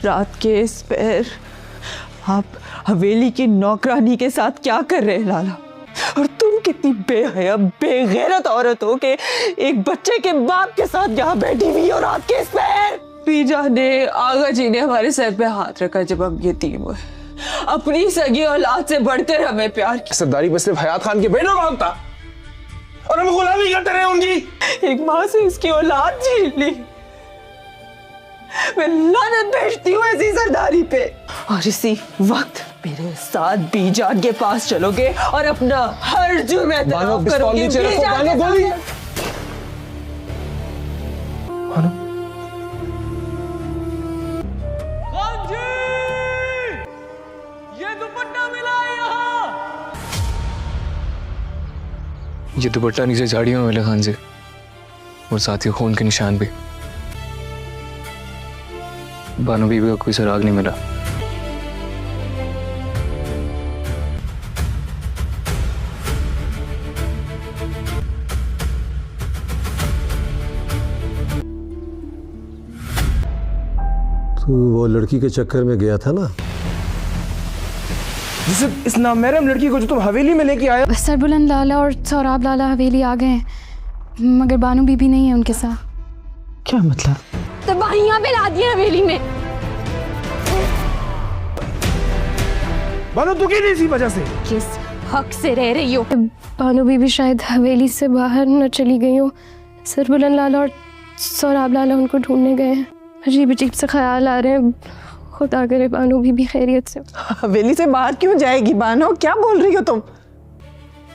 رات کے اس پیر آپ حویلی کی نوکرانی کے ساتھ کیا کر رہے ہیں لالا؟ اور تم کتنی بے حیا بے غیرت عورت ہو کہ ایک بچے کے باپ کے ساتھ یہاں بیٹھی ہوئی اور رات کے اس پیر۔ بیجا نے آغا جی نے ہمارے سر پہ ہاتھ رکھا جب ہم یتیم ہوئے، اپنی سگی اولاد سے بڑھ کر ہمیں پیار کیا۔ سرداری بس صرف حیات خان کے بیٹوں کا حق تھا اور ہم غلامی کرتے رہے ان کی۔ ایک ماں سے اس کی اولاد چھین لی۔ میں لعنت بھیجتی ہوں ایسی سرداری پہ، اور اسی وقت میرے ساتھ بی جان کے پاس چلو گے اور اپنا ہر جرم اعتراف کرو گے۔ بانو گولی۔ خان جی، یہ دوپٹہ ملا ہے یہاں۔ یہ دوپٹہ نیچے جھاڑیوں میں ملا خان جی، اور ساتھ ہی خون کے نشان بھی۔ بانو بیوی کا کوئی سراغ نہیں ملا۔ تو وہ لڑکی کے چکر میں گیا تھا نا، جسے اس نامحرم لڑکی کو جو تم حویلی میں لے کے آیا۔ سربلند لالا اور سوراب لالا حویلی آ گئے ہیں، مگر بانو بی بی نہیں ہے ان کے ساتھ۔ کیا مطلب؟ تباہیاں پھیلا دی ہیں حویلی میں۔ بانو تو کی نہیں اسی وجہ سے؟ کس حق سے رہ رہی ہو؟ بانو بی بی شاید حویلی سے باہر نہ چلی گئی ہو، سربلند لالا اور سوراب لالا ان کو ڈھونڈنے گئے ہیں۔ عجیب عجیب سے خیال آ رہے ہیں، خدا کرے بانو بی بی خیریت سے۔ حویلی سے باہر کیوں جائے گی بانو؟ کیا بول رہی ہو تم؟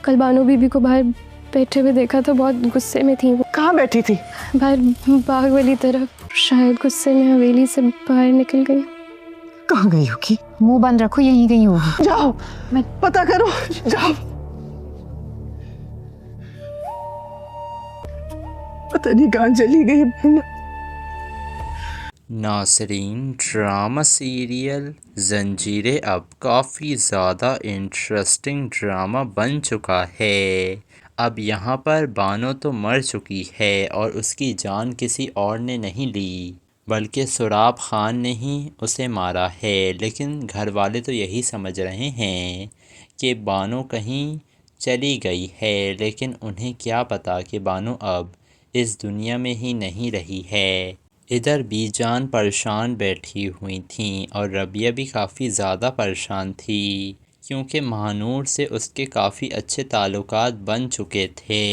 کل بانو بی بی کو باہر بیٹھے ہوئے دیکھا تو بہت غصے میں تھی وہ۔ کہاں بیٹھی تھی؟ باہر باغ والی طرف، شاید غصے میں حویلی سے باہر نکل گئی۔ کہاں گئی ہوگی؟ منہ بند رکھو، یہیں گئی ہوگی۔ جاؤ پتہ کرو، جاؤ۔ پتہ نہیں کہاں چلی گئی بہن۔ ناظرین، ڈرامہ سیریل زنجیریں اب کافی زیادہ انٹرسٹنگ ڈرامہ بن چکا ہے۔ اب یہاں پر بانو تو مر چکی ہے اور اس کی جان کسی اور نے نہیں لی، بلکہ سوراب خان نے ہی اسے مارا ہے۔ لیکن گھر والے تو یہی سمجھ رہے ہیں کہ بانو کہیں چلی گئی ہے، لیکن انہیں کیا پتا کہ بانو اب اس دنیا میں ہی نہیں رہی ہے۔ ادھر بی جان پریشان بیٹھی ہوئی تھیں اور ربیہ بھی کافی زیادہ پریشان تھی، کیونکہ مہانور سے اس کے کافی اچھے تعلقات بن چکے تھے۔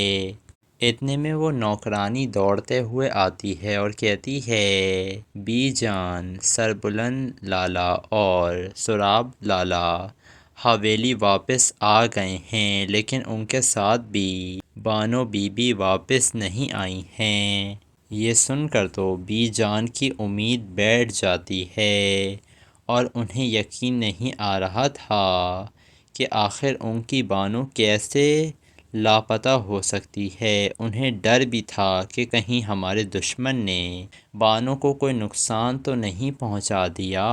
اتنے میں وہ نوکرانی دوڑتے ہوئے آتی ہے اور کہتی ہے، بی جان، سربلند لالا اور سوراب لالا حویلی واپس آ گئے ہیں، لیکن ان کے ساتھ بھی بانو بی بی واپس نہیں آئی ہیں۔ یہ سن کر تو بی جان کی امید بیٹھ جاتی ہے اور انہیں یقین نہیں آ رہا تھا کہ آخر ان کی بانو کیسے لاپتہ ہو سکتی ہے۔ انہیں ڈر بھی تھا کہ کہیں ہمارے دشمن نے بانو کو کوئی نقصان تو نہیں پہنچا دیا۔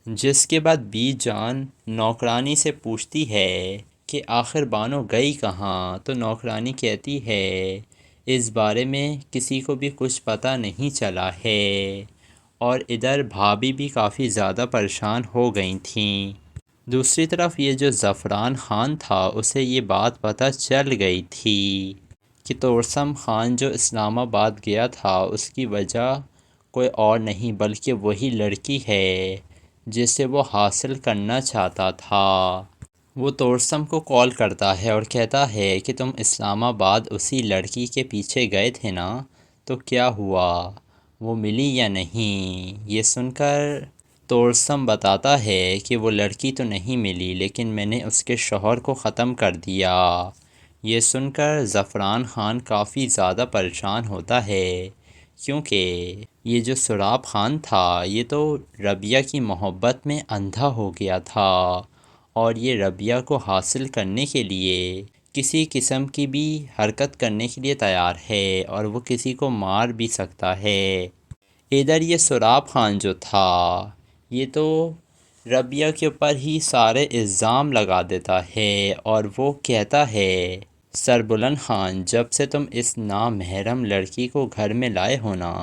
جس کے بعد بی جان نوکرانی سے پوچھتی ہے کہ آخر بانو گئی کہاں، تو نوکرانی کہتی ہے اس بارے میں کسی کو بھی کچھ پتہ نہیں چلا ہے۔ اور ادھر بھابھی بھی کافی زیادہ پریشان ہو گئی تھیں۔ دوسری طرف یہ جو زعفران خان تھا، اسے یہ بات پتہ چل گئی تھی کہ توسم خان جو اسلام آباد گیا تھا اس کی وجہ کوئی اور نہیں بلکہ وہی لڑکی ہے جسے وہ حاصل کرنا چاہتا تھا۔ وہ توسم کو کال کرتا ہے اور کہتا ہے کہ تم اسلام آباد اسی لڑکی کے پیچھے گئے تھے نا، تو کیا ہوا، وہ ملی یا نہیں؟ یہ سن کر توسم بتاتا ہے کہ وہ لڑکی تو نہیں ملی، لیکن میں نے اس کے شوہر کو ختم کر دیا۔ یہ سن کر زعفران خان کافی زیادہ پریشان ہوتا ہے، کیونکہ یہ جو سوراب خان تھا یہ تو ربیہ کی محبت میں اندھا ہو گیا تھا، اور یہ ربیہ کو حاصل کرنے کے لیے کسی قسم کی بھی حرکت کرنے کے لیے تیار ہے، اور وہ کسی کو مار بھی سکتا ہے۔ ادھر یہ سوراب خان جو تھا یہ تو ربیہ کے اوپر ہی سارے الزام لگا دیتا ہے، اور وہ کہتا ہے، سربلند خان، جب سے تم اس نامحرم لڑکی کو گھر میں لائے ہو نا،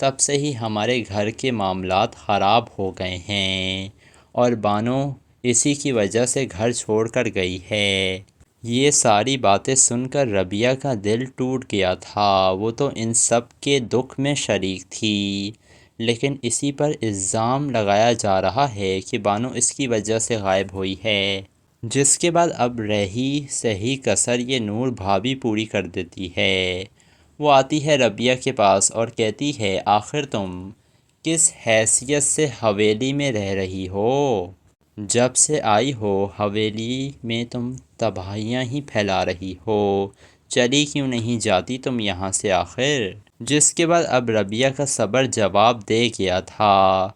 تب سے ہی ہمارے گھر کے معاملات خراب ہو گئے ہیں اور بانو اسی کی وجہ سے گھر چھوڑ کر گئی ہے۔ یہ ساری باتیں سن کر ربیہ کا دل ٹوٹ گیا تھا۔ وہ تو ان سب کے دکھ میں شریک تھی، لیکن اسی پر الزام لگایا جا رہا ہے کہ بانو اس کی وجہ سے غائب ہوئی ہے، جس کے بعد اب رہی صحیح کسر یہ نور بھابھی پوری کر دیتی ہے۔ وہ آتی ہے ربیہ کے پاس اور کہتی ہے آخر تم کس حیثیت سے حویلی میں رہ رہی ہو؟ جب سے آئی ہو حویلی میں تم تباہیاں ہی پھیلا رہی ہو، چلی کیوں نہیں جاتی تم یہاں سے آخر؟ جس کے بعد اب ربیہ کا صبر جواب دے گیا تھا۔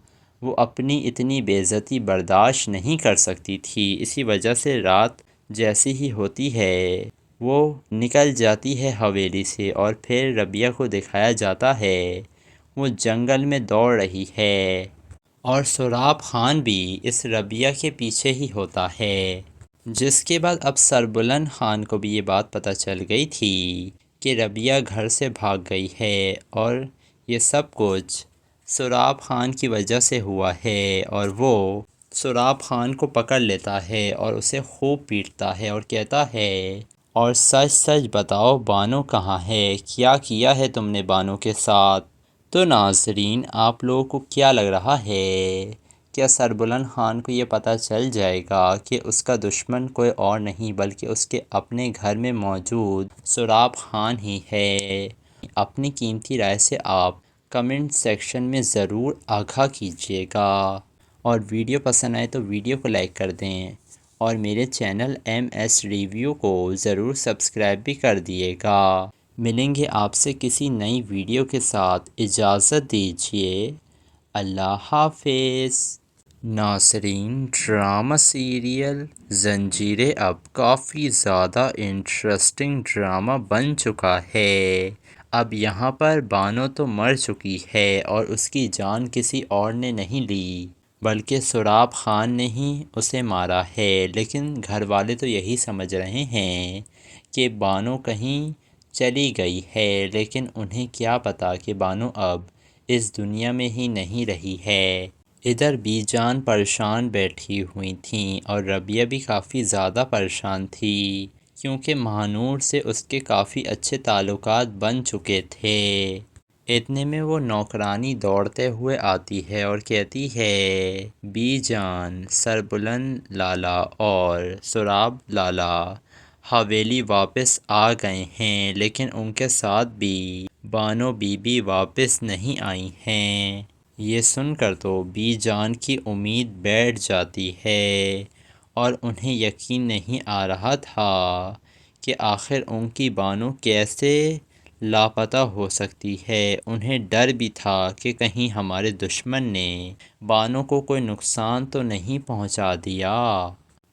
وہ اپنی اتنی بے عزتی برداشت نہیں کر سکتی تھی، اسی وجہ سے رات جیسی ہی ہوتی ہے وہ نکل جاتی ہے حویلی سے، اور پھر ربیہ کو دکھایا جاتا ہے وہ جنگل میں دوڑ رہی ہے، اور سراب خان بھی اس ربیہ کے پیچھے ہی ہوتا ہے۔ جس کے بعد اب سربلند خان کو بھی یہ بات پتہ چل گئی تھی کہ ربیہ گھر سے بھاگ گئی ہے، اور یہ سب کچھ سراب خان کی وجہ سے ہوا ہے، اور وہ سراب خان کو پکڑ لیتا ہے اور اسے خوب پیٹتا ہے اور کہتا ہے اور سچ سچ بتاؤ بانو کہاں ہے؟ کیا کیا ہے تم نے بانو کے ساتھ؟ تو ناظرین آپ لوگوں کو کیا لگ رہا ہے، کیا سربلند خان کو یہ پتہ چل جائے گا کہ اس کا دشمن کوئی اور نہیں بلکہ اس کے اپنے گھر میں موجود سراب خان ہی ہے؟ اپنی قیمتی رائے سے آپ کمنٹ سیکشن میں ضرور آگاہ کیجیے گا، اور ویڈیو پسند آئے تو ویڈیو کو لائک کر دیں، اور میرے چینل MS ریویو کو ضرور سبسکرائب بھی کر دیے گا۔ ملیں گے آپ سے کسی نئی ویڈیو کے ساتھ، اجازت دیجیے، اللہ حافظ۔ ناظرین ڈرامہ سیریل زنجیریں اب کافی زیادہ انٹرسٹنگ ڈرامہ بن چکا ہے۔ اب یہاں پر بانو تو مر چکی ہے اور اس کی جان کسی اور نے نہیں لی بلکہ سراب خان نے ہی اسے مارا ہے، لیکن گھر والے تو یہی سمجھ رہے ہیں کہ بانو کہیں چلی گئی ہے، لیکن انہیں کیا پتہ کہ بانو اب اس دنیا میں ہی نہیں رہی ہے۔ ادھر بی جان پریشان بیٹھی ہوئی تھیں اور ربیہ بھی کافی زیادہ پریشان تھی، کیونکہ مہانور سے اس کے کافی اچھے تعلقات بن چکے تھے۔ اتنے میں وہ نوکرانی دوڑتے ہوئے آتی ہے اور کہتی ہے بی جان، سربلند لالا اور سراب لالا حویلی واپس آ گئے ہیں، لیکن ان کے ساتھ بھی بانو بی بی واپس نہیں آئی ہیں۔ یہ سن کر تو بی جان کی امید بیٹھ جاتی ہے، اور انہیں یقین نہیں آ رہا تھا کہ آخر ان کی بانو کیسے لاپتہ ہو سکتی ہے۔ انہیں ڈر بھی تھا کہ کہیں ہمارے دشمن نے بانو کو کوئی نقصان تو نہیں پہنچا دیا۔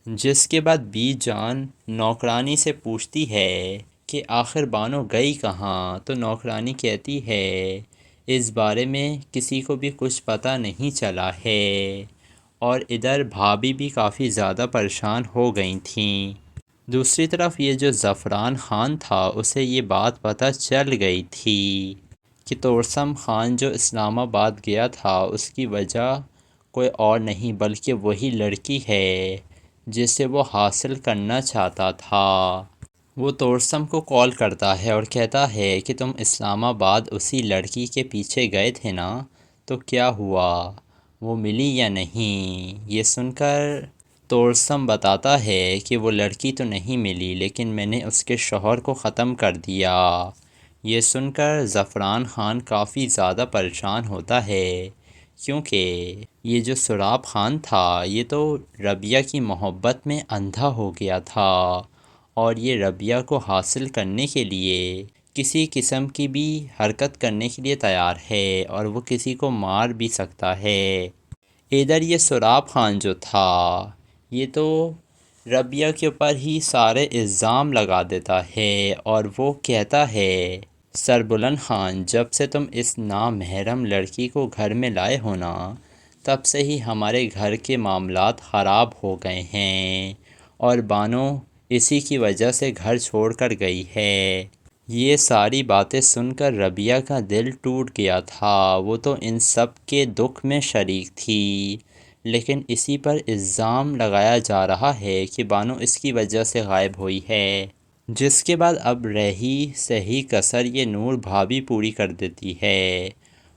جس کے بعد بی جان نوکرانی سے پوچھتی ہے کہ آخر بانو گئی کہاں؟ تو نوکرانی کہتی ہے اس بارے میں کسی کو بھی کچھ پتہ نہیں چلا ہے، اور ادھر بھابھی بھی کافی زیادہ پریشان ہو گئی تھیں۔ دوسری طرف یہ جو زعفران خان تھا اسے یہ بات پتہ چل گئی تھی کہ توسم خان جو اسلام آباد گیا تھا اس کی وجہ کوئی اور نہیں بلکہ وہی لڑکی ہے جسے وہ حاصل کرنا چاہتا تھا۔ وہ توسم کو کال کرتا ہے اور کہتا ہے کہ تم اسلام آباد اسی لڑکی کے پیچھے گئے تھے نا، تو کیا ہوا، وہ ملی یا نہیں؟ یہ سن کر توسم بتاتا ہے کہ وہ لڑکی تو نہیں ملی، لیکن میں نے اس کے شوہر کو ختم کر دیا۔ یہ سن کر زعفران خان کافی زیادہ پریشان ہوتا ہے، کیونکہ یہ جو سراب خان تھا یہ تو ربیہ کی محبت میں اندھا ہو گیا تھا، اور یہ ربیہ کو حاصل کرنے کے لیے کسی قسم کی بھی حرکت کرنے کے لیے تیار ہے، اور وہ کسی کو مار بھی سکتا ہے۔ ادھر یہ سراب خان جو تھا یہ تو ربیہ کے اوپر ہی سارے الزام لگا دیتا ہے، اور وہ کہتا ہے سربلند خان، جب سے تم اس نامحرم لڑکی کو گھر میں لائے ہو نا، تب سے ہی ہمارے گھر کے معاملات خراب ہو گئے ہیں، اور بانو اسی کی وجہ سے گھر چھوڑ کر گئی ہے۔ یہ ساری باتیں سن کر ربیہ کا دل ٹوٹ گیا تھا۔ وہ تو ان سب کے دکھ میں شریک تھی، لیکن اسی پر الزام لگایا جا رہا ہے کہ بانو اس کی وجہ سے غائب ہوئی ہے، جس کے بعد اب رہی صحیح کسر یہ نور بھابھی پوری کر دیتی ہے۔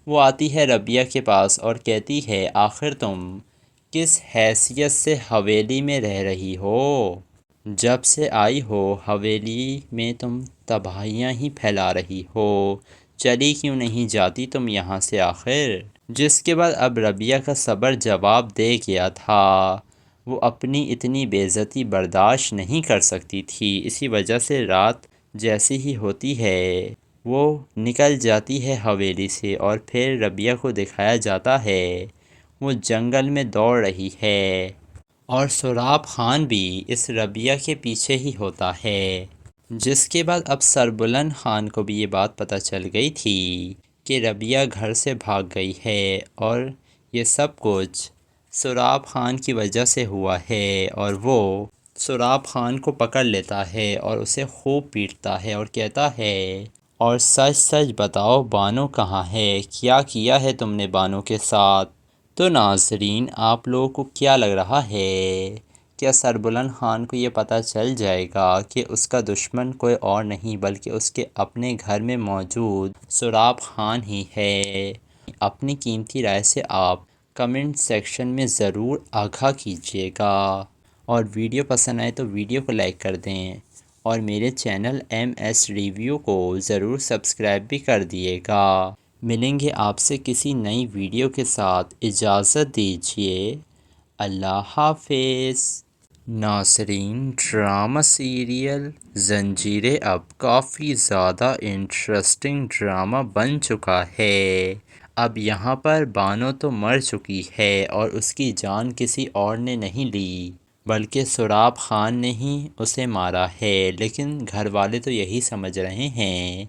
وہ آتی ہے ربیہ کے پاس اور کہتی ہے آخر تم کس حیثیت سے حویلی میں رہ رہی ہو؟ جب سے آئی ہو حویلی میں تم تباہیاں ہی پھیلا رہی ہو، چلی کیوں نہیں جاتی تم یہاں سے آخر؟ جس کے بعد اب ربیہ کا صبر جواب دے گیا تھا، وہ اپنی اتنی بے عزتی برداشت نہیں کر سکتی تھی، اسی وجہ سے رات جیسی ہی ہوتی ہے وہ نکل جاتی ہے حویلی سے، اور پھر ربیہ کو دکھایا جاتا ہے وہ جنگل میں دوڑ رہی ہے، اور سراب خان بھی اس ربیہ کے پیچھے ہی ہوتا ہے۔ جس کے بعد اب سربلند خان کو بھی یہ بات پتہ چل گئی تھی کہ ربیہ گھر سے بھاگ گئی ہے، اور یہ سب کچھ سراب خان کی وجہ سے ہوا ہے، اور وہ سراب خان کو پکڑ لیتا ہے اور اسے خوب پیٹتا ہے اور کہتا ہے اور سچ سچ بتاؤ بانو کہاں ہے، کیا کیا ہے تم نے بانو کے ساتھ؟ تو ناظرین آپ لوگوں کو کیا لگ رہا ہے، کیا سربلند خان کو یہ پتہ چل جائے گا کہ اس کا دشمن کوئی اور نہیں بلکہ اس کے اپنے گھر میں موجود سراب خان ہی ہے؟ اپنی قیمتی رائے سے آپ کمنٹ سیکشن میں ضرور آگاہ کیجیے گا، اور ویڈیو پسند آئے تو ویڈیو کو لائک کر دیں، اور میرے چینل ایم ایس ریویو کو ضرور سبسکرائب بھی کر دیے گا۔ ملیں گے آپ سے کسی نئی ویڈیو کے ساتھ، اجازت دیجیے، اللہ حافظ۔ ناظرین ڈرامہ سیریل زنجیریں اب کافی زیادہ انٹرسٹنگ ڈرامہ بن چکا ہے۔ اب یہاں پر بانو تو مر چکی ہے اور اس کی جان کسی اور نے نہیں لی بلکہ سراب خان نے ہی اسے مارا ہے، لیکن گھر والے تو یہی سمجھ رہے ہیں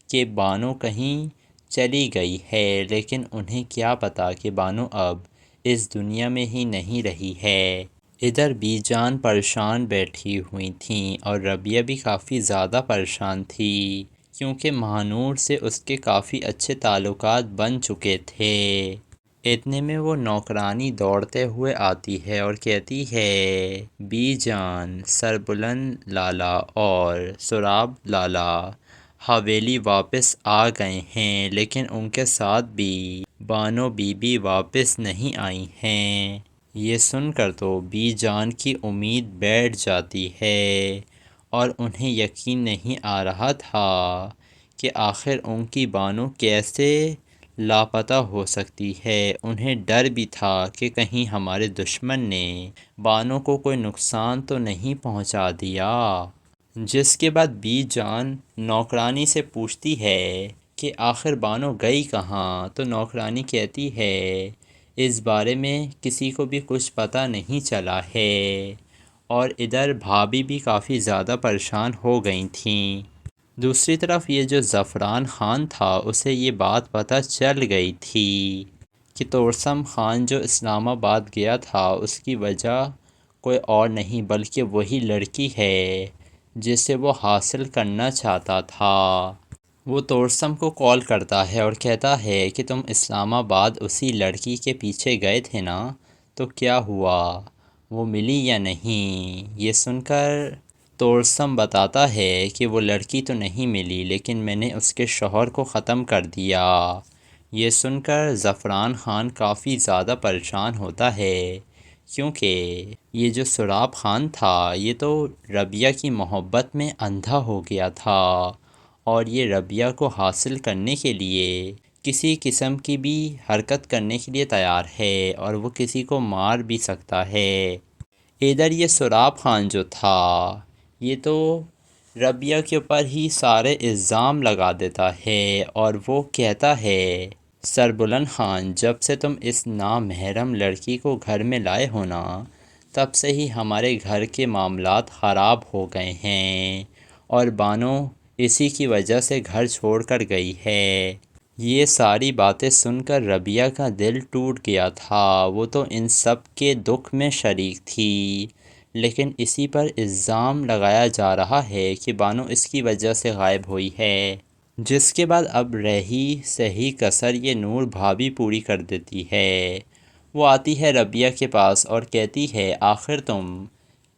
کہ بانو کہیں چلی گئی ہے، لیکن انہیں کیا پتہ کہ بانو اب اس دنیا میں ہی نہیں رہی ہے۔ ادھر بی جان پریشان بیٹھی ہوئی تھیں اور ربیہ بھی کافی زیادہ پریشان تھی، کیونکہ مہانور سے اس کے کافی اچھے تعلقات بن چکے تھے۔ اتنے میں وہ نوکرانی دوڑتے ہوئے آتی ہے اور کہتی ہے بی جان، سربلند لالا اور سراب لالا حویلی واپس آ گئے ہیں، لیکن ان کے ساتھ بھی بانو بی بی واپس نہیں آئی ہیں۔ یہ سن کر تو بی جان کی امید بیٹھ جاتی ہے، اور انہیں یقین نہیں آ رہا تھا کہ آخر ان کی بانو کیسے لاپتہ ہو سکتی ہے۔ انہیں ڈر بھی تھا کہ کہیں ہمارے دشمن نے بانو کو کوئی نقصان تو نہیں پہنچا دیا۔ جس کے بعد بی جان نوکرانی سے پوچھتی ہے کہ آخر بانو گئی کہاں؟ تو نوکرانی کہتی ہے اس بارے میں کسی کو بھی کچھ پتہ نہیں چلا ہے، اور ادھر بھابھی بھی کافی زیادہ پریشان ہو گئی تھیں۔ دوسری طرف یہ جو زعفران خان تھا اسے یہ بات پتہ چل گئی تھی کہ توسم خان جو اسلام آباد گیا تھا اس کی وجہ کوئی اور نہیں بلکہ وہی لڑکی ہے جسے وہ حاصل کرنا چاہتا تھا۔ وہ توسم کو کال کرتا ہے اور کہتا ہے کہ تم اسلام آباد اسی لڑکی کے پیچھے گئے تھے نا، تو کیا ہوا، وہ ملی یا نہیں؟ یہ سن کر توسم بتاتا ہے کہ وہ لڑکی تو نہیں ملی، لیکن میں نے اس کے شوہر کو ختم کر دیا۔ یہ سن کر زعفران خان کافی زیادہ پریشان ہوتا ہے، کیونکہ یہ جو سراب خان تھا یہ تو ربیہ کی محبت میں اندھا ہو گیا تھا، اور یہ ربیہ کو حاصل کرنے کے لیے کسی قسم کی بھی حرکت کرنے کے لیے تیار ہے، اور وہ کسی کو مار بھی سکتا ہے۔ ادھر یہ سراب خان جو تھا یہ تو ربیہ کے اوپر ہی سارے الزام لگا دیتا ہے، اور وہ کہتا ہے سربلند خان، جب سے تم اس نامحرم لڑکی کو گھر میں لائے ہو نا تب سے ہی ہمارے گھر کے معاملات خراب ہو گئے ہیں، اور بانو اسی کی وجہ سے گھر چھوڑ کر گئی ہے۔ یہ ساری باتیں سن کر ربیہ کا دل ٹوٹ گیا تھا۔ وہ تو ان سب کے دکھ میں شریک تھی، لیکن اسی پر الزام لگایا جا رہا ہے کہ بانو اس کی وجہ سے غائب ہوئی ہے، جس کے بعد اب رہی صحیح کسر یہ نور بھابھی پوری کر دیتی ہے۔ وہ آتی ہے ربیہ کے پاس اور کہتی ہے آخر تم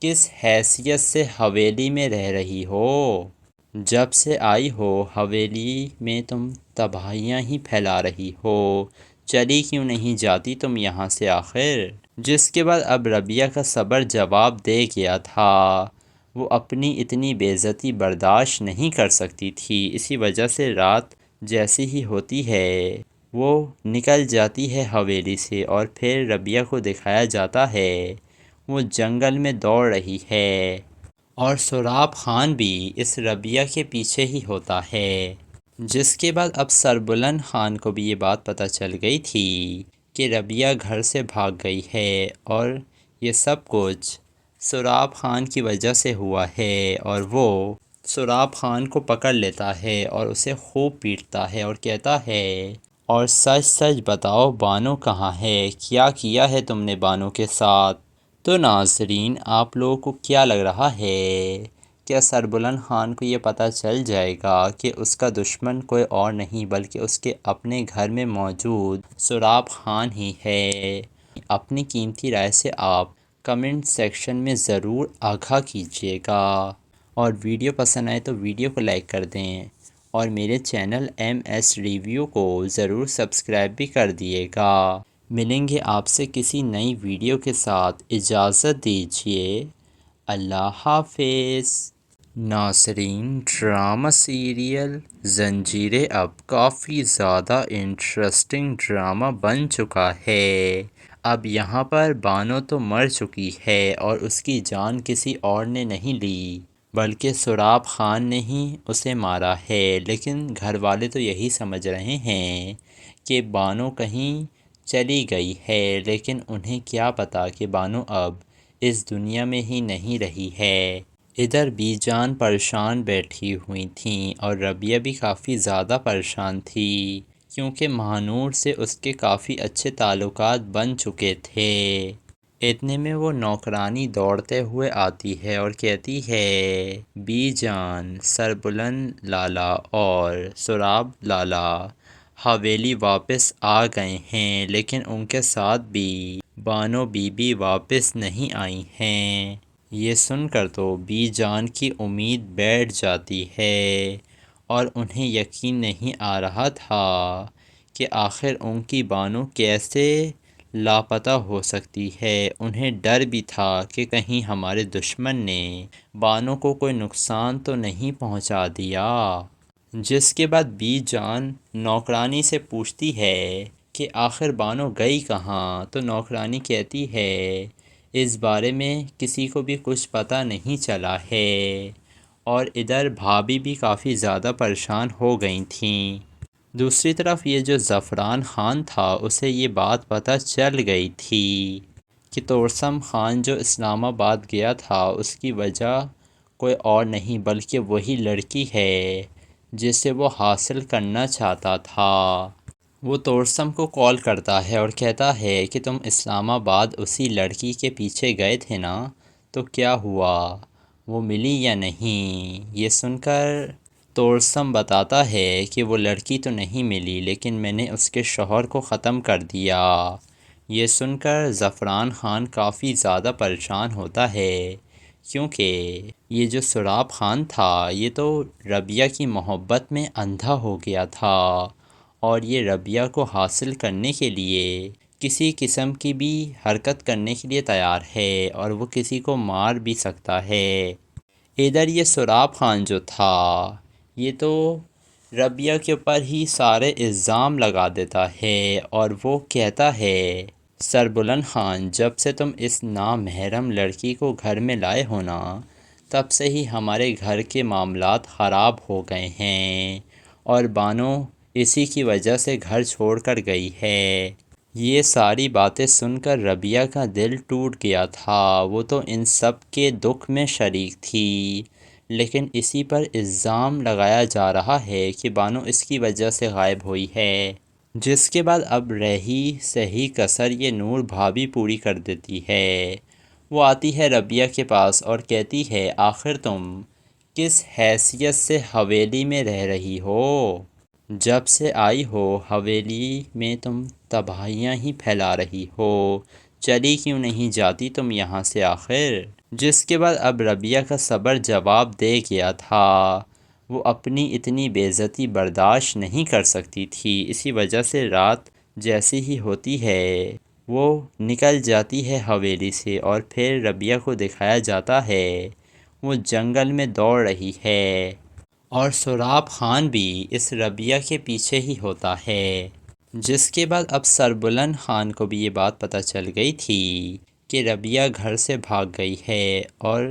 کس حیثیت سے حویلی میں رہ رہی ہو؟ جب سے آئی ہو حویلی میں تم تباہیاں ہی پھیلا رہی ہو، چلی کیوں نہیں جاتی تم یہاں سے آخر؟ جس کے بعد اب ربیہ کا صبر جواب دے گیا تھا، وہ اپنی اتنی بے عزتی برداشت نہیں کر سکتی تھی، اسی وجہ سے رات جیسی ہی ہوتی ہے وہ نکل جاتی ہے حویلی سے، اور پھر ربیہ کو دکھایا جاتا ہے وہ جنگل میں دوڑ رہی ہے، اور سراب خان بھی اس ربیہ کے پیچھے ہی ہوتا ہے۔ جس کے بعد اب سربلند خان کو بھی یہ بات پتہ چل گئی تھی کہ ربیہ گھر سے بھاگ گئی ہے، اور یہ سب کچھ سراب خان کی وجہ سے ہوا ہے، اور وہ سراب خان کو پکڑ لیتا ہے اور اسے خوب پیٹتا ہے اور کہتا ہے اور سچ سچ بتاؤ بانو کہاں ہے، کیا کیا ہے تم نے بانو کے ساتھ؟ تو ناظرین آپ لوگوں کو کیا لگ رہا ہے، کیا سربلند خان کو یہ پتہ چل جائے گا کہ اس کا دشمن کوئی اور نہیں بلکہ اس کے اپنے گھر میں موجود سراب خان ہی ہے؟ اپنی قیمتی رائے سے آپ کمنٹ سیکشن میں ضرور آگاہ کیجیے گا، اور ویڈیو پسند آئے تو ویڈیو کو لائک کر دیں، اور میرے چینل MS ریویو کو ضرور سبسکرائب بھی کر دیے گا۔ ملیں گے آپ سے کسی نئی ویڈیو کے ساتھ، اجازت دیجیے، اللہ حافظ۔ ناظرین ڈرامہ سیریل زنجیریں اب کافی زیادہ انٹرسٹنگ ڈرامہ بن چکا ہے۔ اب یہاں پر بانو تو مر چکی ہے اور اس کی جان کسی اور نے نہیں لی بلکہ سراب خان نے ہی اسے مارا ہے، لیکن گھر والے تو یہی سمجھ رہے ہیں کہ بانو کہیں چلی گئی ہے، لیکن انہیں کیا پتہ کہ بانو اب اس دنیا میں ہی نہیں رہی ہے۔ ادھر بی جان پریشان بیٹھی ہوئی تھیں اور ربیہ بھی کافی زیادہ پریشان تھی، کیونکہ مہانور سے اس کے کافی اچھے تعلقات بن چکے تھے۔ اتنے میں وہ نوکرانی دوڑتے ہوئے آتی ہے اور کہتی ہے بی جان، سربلند لالا اور سراب لالا حویلی واپس آ گئے ہیں، لیکن ان کے ساتھ بھی بانو بی بی واپس نہیں آئی ہیں۔ یہ سن کر تو بی جان کی امید بیٹھ جاتی ہے، اور انہیں یقین نہیں آ رہا تھا کہ آخر ان کی بانو کیسے لاپتہ ہو سکتی ہے۔ انہیں ڈر بھی تھا کہ کہیں ہمارے دشمن نے بانو کو کوئی نقصان تو نہیں پہنچا دیا۔ جس کے بعد بی جان نوکرانی سے پوچھتی ہے کہ آخر بانو گئی کہاں؟ تو نوکرانی کہتی ہے اس بارے میں کسی کو بھی کچھ پتہ نہیں چلا ہے، اور ادھر بھابھی بھی کافی زیادہ پریشان ہو گئی تھیں۔ دوسری طرف یہ جو زعفران خان تھا اسے یہ بات پتہ چل گئی تھی کہ توسم خان جو اسلام آباد گیا تھا اس کی وجہ کوئی اور نہیں بلکہ وہی لڑکی ہے جسے وہ حاصل کرنا چاہتا تھا۔ وہ توسم کو کال کرتا ہے اور کہتا ہے کہ تم اسلام آباد اسی لڑکی کے پیچھے گئے تھے نا، تو کیا ہوا، وہ ملی یا نہیں؟ یہ سن کر توسم بتاتا ہے کہ وہ لڑکی تو نہیں ملی، لیکن میں نے اس کے شوہر کو ختم کر دیا۔ یہ سن کر زعفران خان کافی زیادہ پریشان ہوتا ہے، کیونکہ یہ جو سراب خان تھا یہ تو ربیہ کی محبت میں اندھا ہو گیا تھا، اور یہ ربیہ کو حاصل کرنے کے لیے کسی قسم کی بھی حرکت کرنے کے لیے تیار ہے، اور وہ کسی کو مار بھی سکتا ہے۔ ادھر یہ سراب خان جو تھا یہ تو ربیہ کے اوپر ہی سارے الزام لگا دیتا ہے، اور وہ کہتا ہے سربلند خان، جب سے تم اس نامحرم لڑکی کو گھر میں لائے ہو نا، تب سے ہی ہمارے گھر کے معاملات خراب ہو گئے ہیں، اور بانو اسی کی وجہ سے گھر چھوڑ کر گئی ہے۔ یہ ساری باتیں سن کر ربیہ کا دل ٹوٹ گیا تھا، وہ تو ان سب کے دکھ میں شریک تھی، لیکن اسی پر الزام لگایا جا رہا ہے کہ بانو اس کی وجہ سے غائب ہوئی ہے۔ جس کے بعد اب رہی صحیح کسر یہ نور بھابھی پوری کر دیتی ہے۔ وہ آتی ہے ربیہ کے پاس اور کہتی ہے آخر تم کس حیثیت سے حویلی میں رہ رہی ہو؟ جب سے آئی ہو حویلی میں تم تباہیاں ہی پھیلا رہی ہو، چلی کیوں نہیں جاتی تم یہاں سے آخر؟ جس کے بعد اب ربیہ کا صبر جواب دے گیا تھا، وہ اپنی اتنی بے عزتی برداشت نہیں کر سکتی تھی، اسی وجہ سے رات جیسی ہی ہوتی ہے وہ نکل جاتی ہے حویلی سے، اور پھر ربیہ کو دکھایا جاتا ہے وہ جنگل میں دوڑ رہی ہے، اور سراب خان بھی اس ربیہ کے پیچھے ہی ہوتا ہے۔ جس کے بعد اب سربلند خان کو بھی یہ بات پتہ چل گئی تھی کہ ربیہ گھر سے بھاگ گئی ہے، اور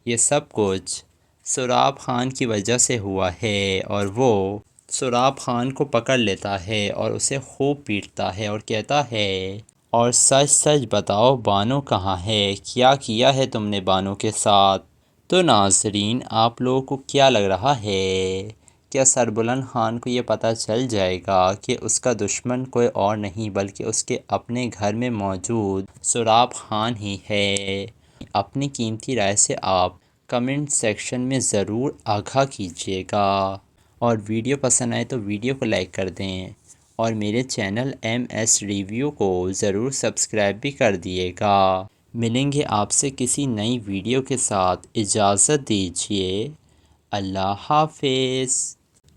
یہ سب کچھ سراب خان کی وجہ سے ہوا ہے، اور وہ سراب خان کو پکڑ لیتا ہے اور اسے خوب پیٹتا ہے اور کہتا ہے اور سچ سچ بتاؤ بانو کہاں ہے، کیا کیا ہے تم نے بانو کے ساتھ؟ تو ناظرین آپ لوگوں کو کیا لگ رہا ہے، کیا سربلند خان کو یہ پتہ چل جائے گا کہ اس کا دشمن کوئی اور نہیں بلکہ اس کے اپنے گھر میں موجود سراب خان ہی ہے؟ اپنی قیمتی رائے سے آپ کمنٹ سیکشن میں ضرور آگاہ کیجیے گا، اور ویڈیو پسند آئے تو ویڈیو کو لائک کر دیں، اور میرے چینل ایم ایس ریویو کو ضرور سبسکرائب بھی کر دیے گا۔ ملیں گے آپ سے کسی نئی ویڈیو کے ساتھ، اجازت دیجیے، اللہ حافظ۔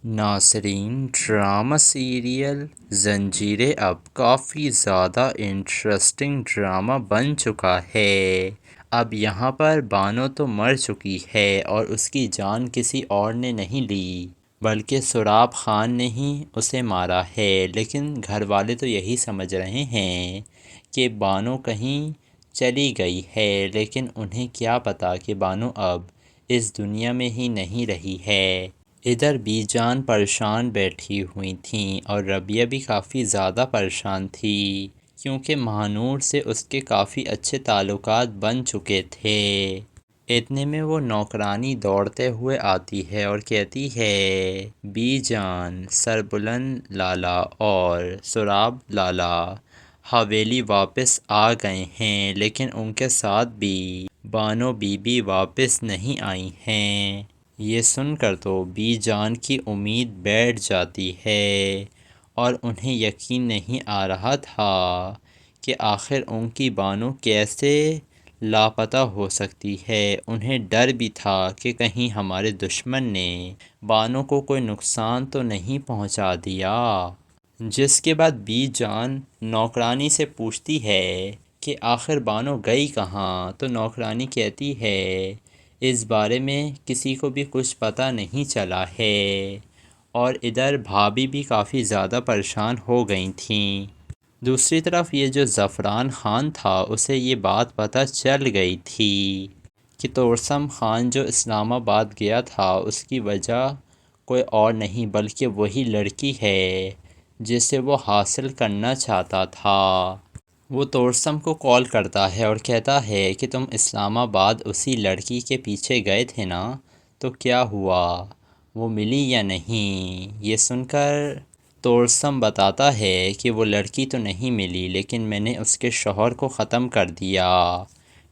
ناظرین ڈرامہ سیریل زنجیریں اب کافی زیادہ انٹرسٹنگ ڈرامہ بن چکا ہے۔ اب یہاں پر بانو تو مر چکی ہے اور اس کی جان کسی اور نے نہیں لی بلکہ سراب خان نے ہی اسے مارا ہے، لیکن گھر والے تو یہی سمجھ رہے ہیں کہ بانو کہیں چلی گئی ہے، لیکن انہیں کیا پتہ کہ بانو اب اس دنیا میں ہی نہیں رہی ہے۔ ادھر بی جان پریشان بیٹھی ہوئی تھیں اور ربیہ بھی کافی زیادہ پریشان تھی، کیونکہ مہانور سے اس کے کافی اچھے تعلقات بن چکے تھے۔ اتنے میں وہ نوکرانی دوڑتے ہوئے آتی ہے اور کہتی ہے بی جان، سربلند لالا اور سراب لالا حویلی واپس آ گئے ہیں، لیکن ان کے ساتھ بھی بانو بی بی واپس نہیں آئی ہیں۔ یہ سن کر تو بی جان کی امید بیٹھ جاتی ہے، اور انہیں یقین نہیں آ رہا تھا کہ آخر ان کی بانو کیسے لاپتہ ہو سکتی ہے۔ انہیں ڈر بھی تھا کہ کہیں ہمارے دشمن نے بانو کو کوئی نقصان تو نہیں پہنچا دیا۔ جس کے بعد بی جان نوکرانی سے پوچھتی ہے کہ آخر بانو گئی کہاں، تو نوکرانی کہتی ہے اس بارے میں کسی کو بھی کچھ پتہ نہیں چلا ہے، اور ادھر بھابھی بھی کافی زیادہ پریشان ہو گئی تھیں۔ دوسری طرف یہ جو زعفران خان تھا اسے یہ بات پتہ چل گئی تھی کہ توسم خان جو اسلام آباد گیا تھا اس کی وجہ کوئی اور نہیں بلکہ وہی لڑکی ہے جسے وہ حاصل کرنا چاہتا تھا۔ وہ توسم کو کال کرتا ہے اور کہتا ہے کہ تم اسلام آباد اسی لڑکی کے پیچھے گئے تھے نا، تو کیا ہوا، وہ ملی یا نہیں؟ یہ سن کر توسم بتاتا ہے کہ وہ لڑکی تو نہیں ملی، لیکن میں نے اس کے شوہر کو ختم کر دیا۔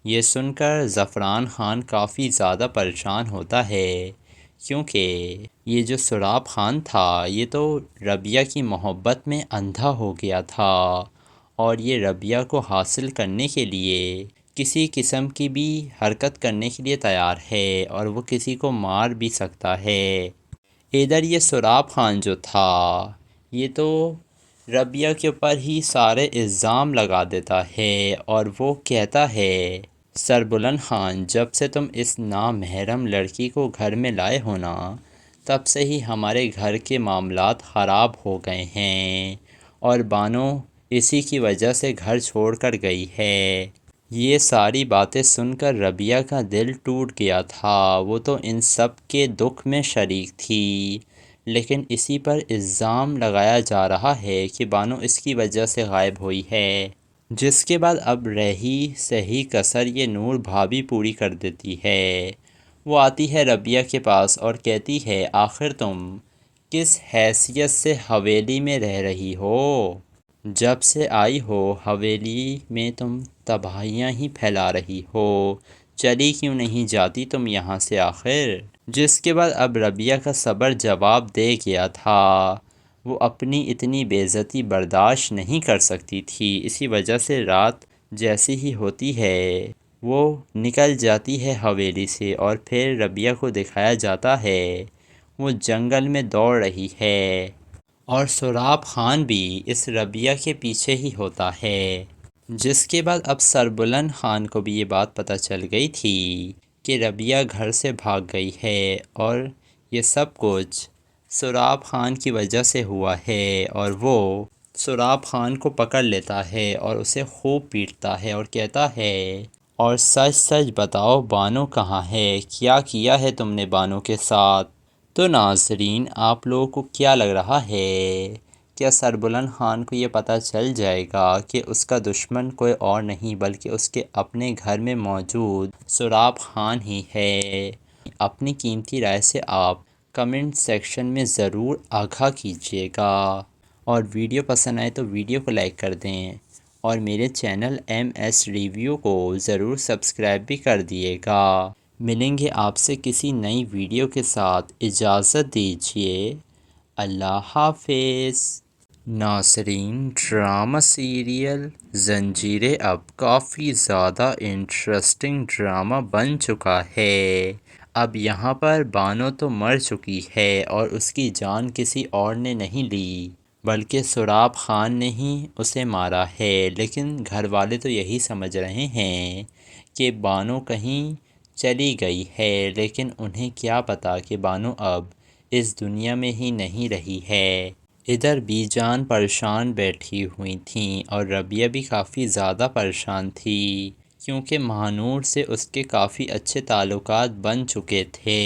یہ سن کر زعفران خان کافی زیادہ پریشان ہوتا ہے، کیونکہ یہ جو سراب خان تھا یہ تو ربیہ کی محبت میں اندھا ہو گیا تھا، اور یہ ربیہ کو حاصل کرنے کے لیے کسی قسم کی بھی حرکت کرنے کے لیے تیار ہے، اور وہ کسی کو مار بھی سکتا ہے۔ ادھر یہ سراب خان جو تھا یہ تو ربیہ کے اوپر ہی سارے الزام لگا دیتا ہے، اور وہ کہتا ہے سربلند خان، جب سے تم اس نامحرم لڑکی کو گھر میں لائے ہو نا، تب سے ہی ہمارے گھر کے معاملات خراب ہو گئے ہیں، اور بانو اسی کی وجہ سے گھر چھوڑ کر گئی ہے۔ یہ ساری باتیں سن کر ربیہ کا دل ٹوٹ گیا تھا، وہ تو ان سب کے دکھ میں شریک تھی، لیکن اسی پر الزام لگایا جا رہا ہے کہ بانو اس کی وجہ سے غائب ہوئی ہے۔ جس کے بعد اب رہی صحیح کسر یہ نور بھابھی پوری کر دیتی ہے۔ وہ آتی ہے ربیہ کے پاس اور کہتی ہے آخر تم کس حیثیت سے حویلی میں رہ رہی ہو؟ جب سے آئی ہو حویلی میں تم تباہیاں ہی پھیلا رہی ہو، چلی کیوں نہیں جاتی تم یہاں سے آخر؟ جس کے بعد اب ربیہ کا صبر جواب دے گیا تھا، وہ اپنی اتنی بے عزتی برداشت نہیں کر سکتی تھی، اسی وجہ سے رات جیسی ہی ہوتی ہے وہ نکل جاتی ہے حویلی سے، اور پھر ربیہ کو دکھایا جاتا ہے وہ جنگل میں دوڑ رہی ہے، اور سراب خان بھی اس ربیہ کے پیچھے ہی ہوتا ہے۔ جس کے بعد اب سربلند خان کو بھی یہ بات پتہ چل گئی تھی کہ ربیہ گھر سے بھاگ گئی ہے، اور یہ سب کچھ سراب خان کی وجہ سے ہوا ہے، اور وہ سراب خان کو پکڑ لیتا ہے اور اسے خوب پیٹتا ہے اور کہتا ہے، اور سچ سچ بتاؤ بانو کہاں ہے، کیا کیا ہے تم نے بانو کے ساتھ؟ تو ناظرین آپ لوگوں کو کیا لگ رہا ہے، کیا سربلند خان کو یہ پتہ چل جائے گا کہ اس کا دشمن کوئی اور نہیں بلکہ اس کے اپنے گھر میں موجود سراب خان ہی ہے؟ اپنی قیمتی رائے سے آپ کمنٹ سیکشن میں ضرور آگاہ کیجیے گا، اور ویڈیو پسند آئے تو ویڈیو کو لائک کر دیں، اور میرے چینل MS ریویو کو ضرور سبسکرائب بھی کر دیے گا۔ ملیں گے آپ سے کسی نئی ویڈیو کے ساتھ، اجازت دیجیے، اللہ حافظ۔ ناظرین ڈرامہ سیریل زنجیریں اب کافی زیادہ انٹرسٹنگ ڈرامہ بن چکا ہے۔ اب یہاں پر بانو تو مر چکی ہے اور اس کی جان کسی اور نے نہیں لی بلکہ سراب خان نے ہی اسے مارا ہے، لیکن گھر والے تو یہی سمجھ رہے ہیں کہ بانو کہیں چلی گئی ہے، لیکن انہیں کیا پتہ کہ بانو اب اس دنیا میں ہی نہیں رہی ہے۔ ادھر بی جان پریشان بیٹھی ہوئی تھیں اور ربیہ بھی کافی زیادہ پریشان تھی، کیونکہ مہانور سے اس کے کافی اچھے تعلقات بن چکے تھے۔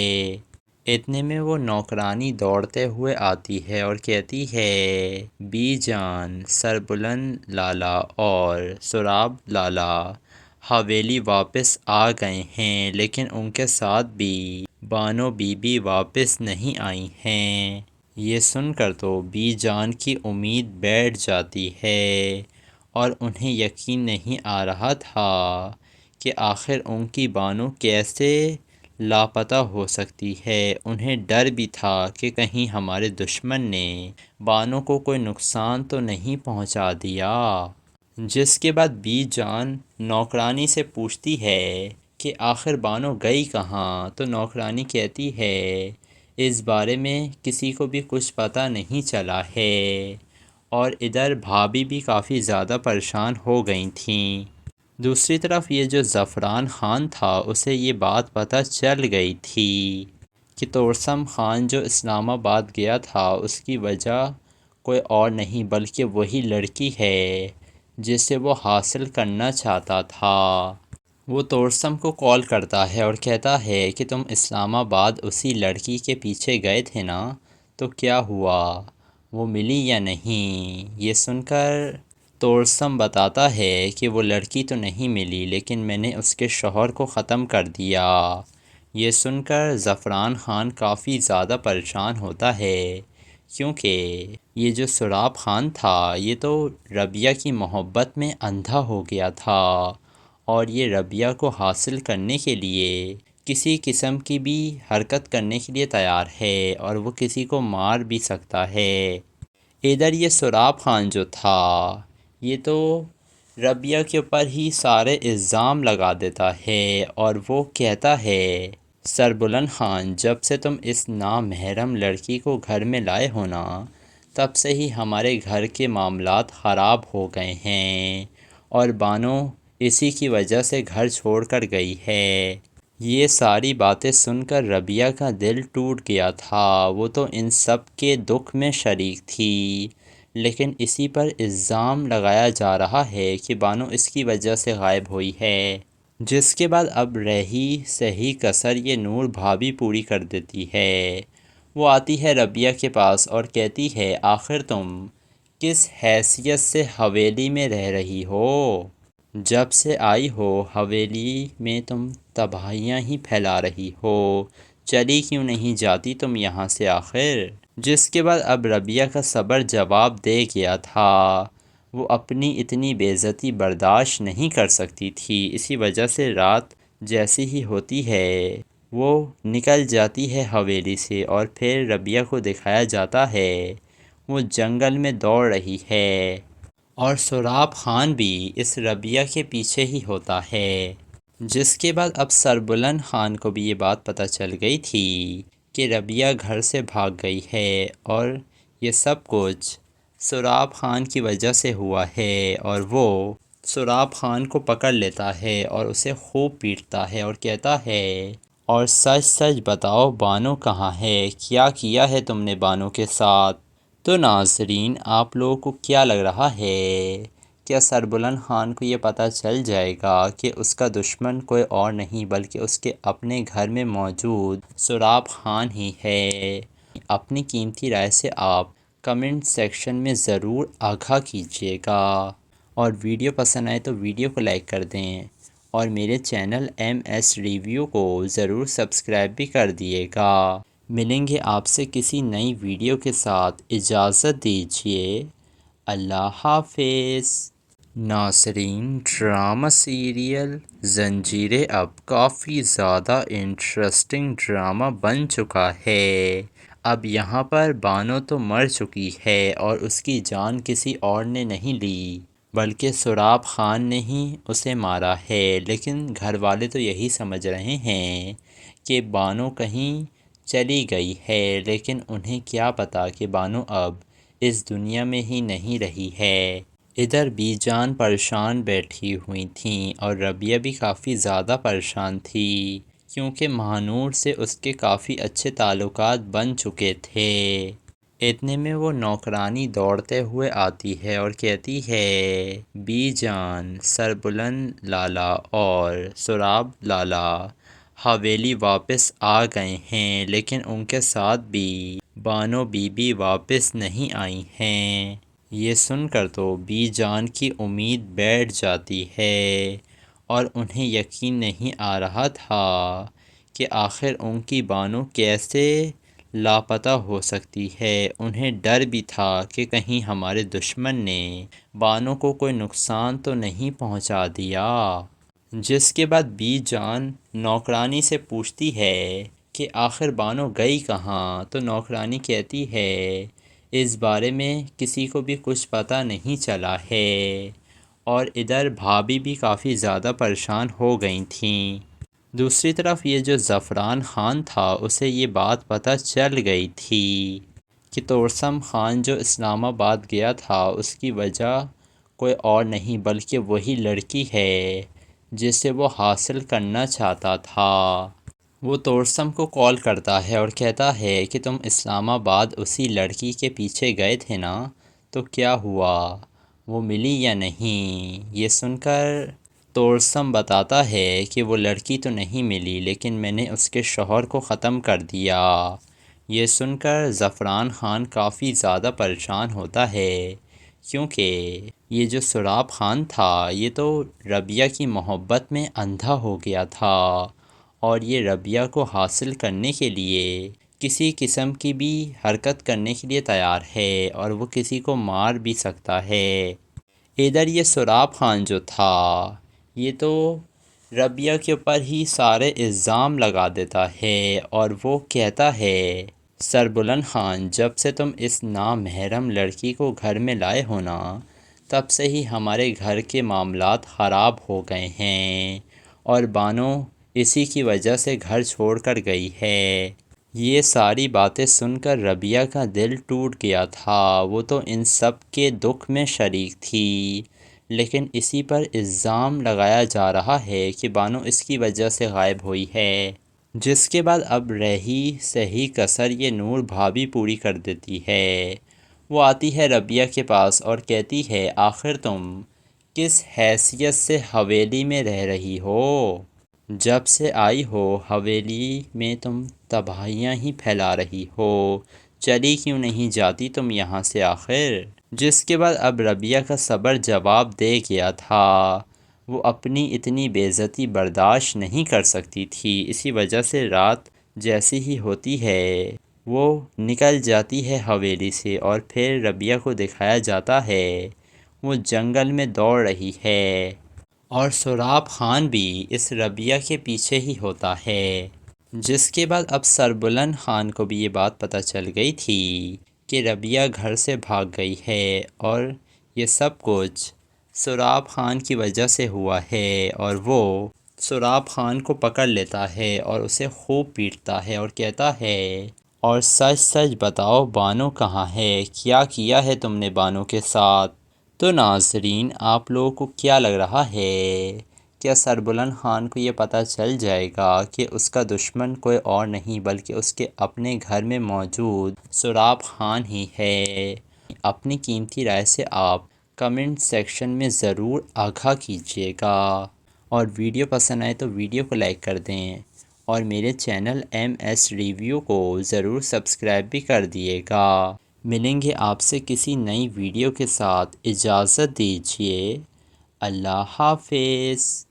اتنے میں وہ نوکرانی دوڑتے ہوئے آتی ہے اور کہتی ہے، بی جان، سربلند لالا اور سراب لالا حویلی واپس آ گئے ہیں، لیکن ان کے ساتھ بھی بانو بی بی واپس نہیں آئی ہیں۔ یہ سن کر تو بی جان کی امید بیٹھ جاتی ہے، اور انہیں یقین نہیں آ رہا تھا کہ آخر ان کی بانو کیسے لاپتہ ہو سکتی ہے۔ انہیں ڈر بھی تھا کہ کہیں ہمارے دشمن نے بانو کو کوئی نقصان تو نہیں پہنچا دیا۔ جس کے بعد بی جان نوکرانی سے پوچھتی ہے کہ آخر بانو گئی کہاں؟ تو نوکرانی کہتی ہے، اس بارے میں کسی کو بھی کچھ پتہ نہیں چلا ہے، اور ادھر بھابھی بھی کافی زیادہ پریشان ہو گئی تھیں۔ دوسری طرف یہ جو زعفران خان تھا اسے یہ بات پتہ چل گئی تھی کہ توسم خان جو اسلام آباد گیا تھا اس کی وجہ کوئی اور نہیں بلکہ وہی لڑکی ہے جسے وہ حاصل کرنا چاہتا تھا۔ وہ توسم کو کال کرتا ہے اور کہتا ہے کہ تم اسلام آباد اسی لڑکی کے پیچھے گئے تھے نا، تو کیا ہوا، وہ ملی یا نہیں؟ یہ سن کر توسم بتاتا ہے کہ وہ لڑکی تو نہیں ملی، لیکن میں نے اس کے شوہر کو ختم کر دیا۔ یہ سن کر زعفران خان کافی زیادہ پریشان ہوتا ہے، کیونکہ یہ جو سراب خان تھا یہ تو ربیہ کی محبت میں اندھا ہو گیا تھا، اور یہ ربیہ کو حاصل کرنے کے لیے کسی قسم کی بھی حرکت کرنے کے لیے تیار ہے، اور وہ کسی کو مار بھی سکتا ہے۔ ادھر یہ سراب خان جو تھا یہ تو ربیہ کے اوپر ہی سارے الزام لگا دیتا ہے، اور وہ کہتا ہے، سربلند خان، جب سے تم اس نامحرم لڑکی کو گھر میں لائے ہو نا، تب سے ہی ہمارے گھر کے معاملات خراب ہو گئے ہیں، اور بانو اسی کی وجہ سے گھر چھوڑ کر گئی ہے۔ یہ ساری باتیں سن کر ربیہ کا دل ٹوٹ گیا تھا، وہ تو ان سب کے دکھ میں شریک تھی، لیکن اسی پر الزام لگایا جا رہا ہے کہ بانو اس کی وجہ سے غائب ہوئی ہے۔ جس کے بعد اب رہی صحیح کسر یہ نور بھابھی پوری کر دیتی ہے۔ وہ آتی ہے ربیہ کے پاس اور کہتی ہے، آخر تم کس حیثیت سے حویلی میں رہ رہی ہو؟ جب سے آئی ہو حویلی میں تم تباہیاں ہی پھیلا رہی ہو، چلی کیوں نہیں جاتی تم یہاں سے آخر؟ جس کے بعد اب ربیہ کا صبر جواب دے گیا تھا، وہ اپنی اتنی بے عزتی برداشت نہیں کر سکتی تھی، اسی وجہ سے رات جیسی ہی ہوتی ہے وہ نکل جاتی ہے حویلی سے، اور پھر ربیہ کو دکھایا جاتا ہے وہ جنگل میں دوڑ رہی ہے، اور سراب خان بھی اس ربیہ کے پیچھے ہی ہوتا ہے۔ جس کے بعد اب سربلند خان کو بھی یہ بات پتہ چل گئی تھی کہ ربیہ گھر سے بھاگ گئی ہے، اور یہ سب کچھ سراب خان کی وجہ سے ہوا ہے، اور وہ سراب خان کو پکڑ لیتا ہے اور اسے خوب پیٹتا ہے اور کہتا ہے، اور سچ سچ بتاؤ بانو کہاں ہے، کیا کیا ہے تم نے بانو کے ساتھ؟ تو ناظرین، آپ لوگوں کو کیا لگ رہا ہے، کیا سربلند خان کو یہ پتہ چل جائے گا کہ اس کا دشمن کوئی اور نہیں بلکہ اس کے اپنے گھر میں موجود سراب خان ہی ہے؟ اپنی قیمتی رائے سے آپ کمنٹ سیکشن میں ضرور آگاہ کیجیے گا، اور ویڈیو پسند آئے تو ویڈیو کو لائک کر دیں، اور میرے چینل ایم ایس ریویو کو ضرور سبسکرائب بھی کر دیے گا۔ ملیں گے آپ سے کسی نئی ویڈیو کے ساتھ، اجازت دیجیے، اللہ حافظ۔ ناظرین، ڈرامہ سیریل زنجیریں اب کافی زیادہ انٹرسٹنگ ڈرامہ بن چکا ہے۔ اب یہاں پر بانو تو مر چکی ہے، اور اس کی جان کسی اور نے نہیں لی بلکہ سراب خان نے ہی اسے مارا ہے، لیکن گھر والے تو یہی سمجھ رہے ہیں کہ بانو کہیں چلی گئی ہے، لیکن انہیں کیا پتہ کہ بانو اب اس دنیا میں ہی نہیں رہی ہے۔ ادھر بی جان پریشان بیٹھی ہوئی تھیں، اور ربیہ بھی کافی زیادہ پریشان تھی، کیونکہ مہانور سے اس کے کافی اچھے تعلقات بن چکے تھے۔ اتنے میں وہ نوکرانی دوڑتے ہوئے آتی ہے اور کہتی ہے، بی جان، سربلند لالا اور سراب لالا حویلی واپس آ گئے ہیں، لیکن ان کے ساتھ بھی بانو بی بی واپس نہیں آئی ہیں۔ یہ سن کر تو بی جان کی امید بیٹھ جاتی ہے، اور انہیں یقین نہیں آ رہا تھا کہ آخر ان کی بانو کیسے لاپتہ ہو سکتی ہے۔ انہیں ڈر بھی تھا کہ کہیں ہمارے دشمن نے بانو کو کوئی نقصان تو نہیں پہنچا دیا۔ جس کے بعد بی جان نوکرانی سے پوچھتی ہے کہ آخر بانو گئی کہاں، تو نوکرانی کہتی ہے، اس بارے میں کسی کو بھی کچھ پتہ نہیں چلا ہے، اور ادھر بھابھی بھی کافی زیادہ پریشان ہو گئی تھیں۔ دوسری طرف یہ جو زعفران خان تھا، اسے یہ بات پتہ چل گئی تھی کہ توسم خان جو اسلام آباد گیا تھا اس کی وجہ کوئی اور نہیں بلکہ وہی لڑکی ہے جسے وہ حاصل کرنا چاہتا تھا۔ وہ توسم کو کال کرتا ہے اور کہتا ہے کہ تم اسلام آباد اسی لڑکی کے پیچھے گئے تھے نا، تو کیا ہوا، وہ ملی یا نہیں؟ یہ سن کر توسم بتاتا ہے کہ وہ لڑکی تو نہیں ملی، لیکن میں نے اس کے شوہر کو ختم کر دیا۔ یہ سن کر زعفران خان کافی زیادہ پریشان ہوتا ہے، کیونکہ یہ جو سراب خان تھا یہ تو ربیہ کی محبت میں اندھا ہو گیا تھا، اور یہ ربیہ کو حاصل کرنے کے لیے کسی قسم کی بھی حرکت کرنے کے لیے تیار ہے، اور وہ کسی کو مار بھی سکتا ہے۔ ادھر یہ سراب خان جو تھا یہ تو ربیہ کے اوپر ہی سارے الزام لگا دیتا ہے، اور وہ کہتا ہے، سربلند خان، جب سے تم اس نامحرم لڑکی کو گھر میں لائے ہو نا، تب سے ہی ہمارے گھر کے معاملات خراب ہو گئے ہیں، اور بانو اسی کی وجہ سے گھر چھوڑ کر گئی ہے۔ یہ ساری باتیں سن کر ربیہ کا دل ٹوٹ گیا تھا، وہ تو ان سب کے دکھ میں شریک تھی، لیکن اسی پر الزام لگایا جا رہا ہے کہ بانو اس کی وجہ سے غائب ہوئی ہے۔ جس کے بعد اب رہی صحیح کسر یہ نور بھابھی پوری کر دیتی ہے۔ وہ آتی ہے ربیہ کے پاس اور کہتی ہے، آخر تم کس حیثیت سے حویلی میں رہ رہی ہو؟ جب سے آئی ہو حویلی میں تم تباہیاں ہی پھیلا رہی ہو، چلی کیوں نہیں جاتی تم یہاں سے آخر؟ جس کے بعد اب ربیہ کا صبر جواب دے گیا تھا، وہ اپنی اتنی بے عزتی برداشت نہیں کر سکتی تھی، اسی وجہ سے رات جیسی ہی ہوتی ہے وہ نکل جاتی ہے حویلی سے، اور پھر ربیہ کو دکھایا جاتا ہے وہ جنگل میں دوڑ رہی ہے اور سراب خان بھی اس ربیہ کے پیچھے ہی ہوتا ہے، جس کے بعد اب سربلند خان کو بھی یہ بات پتہ چل گئی تھی کہ ربیہ گھر سے بھاگ گئی ہے اور یہ سب کچھ سراب خان کی وجہ سے ہوا ہے، اور وہ سراب خان کو پکڑ لیتا ہے اور اسے خوب پیٹتا ہے اور کہتا ہے اور سچ سچ بتاؤ بانو کہاں ہے، کیا کیا ہے تم نے بانو کے ساتھ؟ تو ناظرین آپ لوگوں کو کیا لگ رہا ہے، کیا سربلند خان کو یہ پتہ چل جائے گا کہ اس کا دشمن کوئی اور نہیں بلکہ اس کے اپنے گھر میں موجود سراب خان ہی ہے؟ اپنی قیمتی رائے سے آپ کمنٹ سیکشن میں ضرور آگاہ کیجیے گا، اور ویڈیو پسند آئے تو ویڈیو کو لائک کر دیں اور میرے چینل MS ریویو کو ضرور سبسکرائب بھی کر دیے گا۔ ملیں گے آپ سے کسی نئی ویڈیو کے ساتھ، اجازت دیجیے، اللہ حافظ۔